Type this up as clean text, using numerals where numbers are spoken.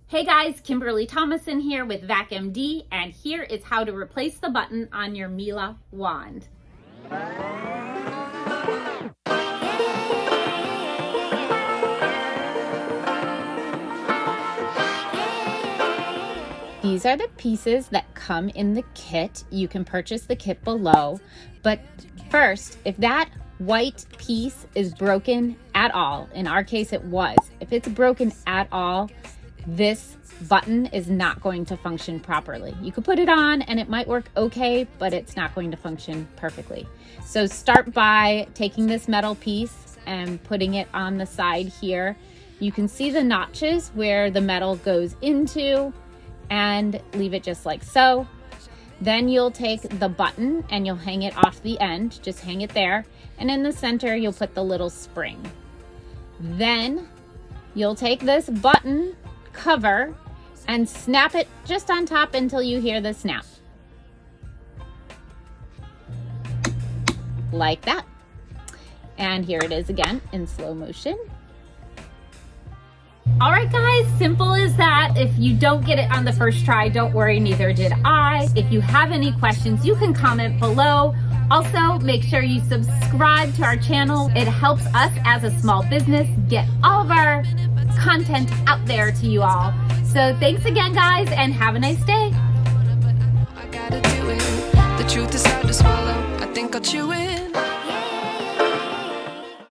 Hey guys, Kimberly Thomason here with VacMD, and here is how to replace the button on your Miele wand. These are the pieces that come in the kit. You can purchase the kit below, but first, if that white piece is broken at all, in our case it was, if it's broken at all, this button is not going to function properly. You could put it on and it might work okay, but it's not going to function perfectly. So start by taking this metal piece and putting it on the side here. You can see the notches where the metal goes into, and leave it just like so. Then you'll take the button and you'll hang it off the end, just hang it there. And in the center, you'll put the little spring. Then you'll take this button cover and snap it just on top until you hear the snap. Like that. And here it is again in slow motion. All right, guys, simple as that. If you don't get it on the first try, don't worry, neither did I. If you have any questions, you can comment below. Also, make sure you subscribe to our channel. It helps us as a small business get all of our content out there to you all. So thanks again, guys, and have a nice day. I gotta do it. The truth is hard to swallow. I think I'll chew it.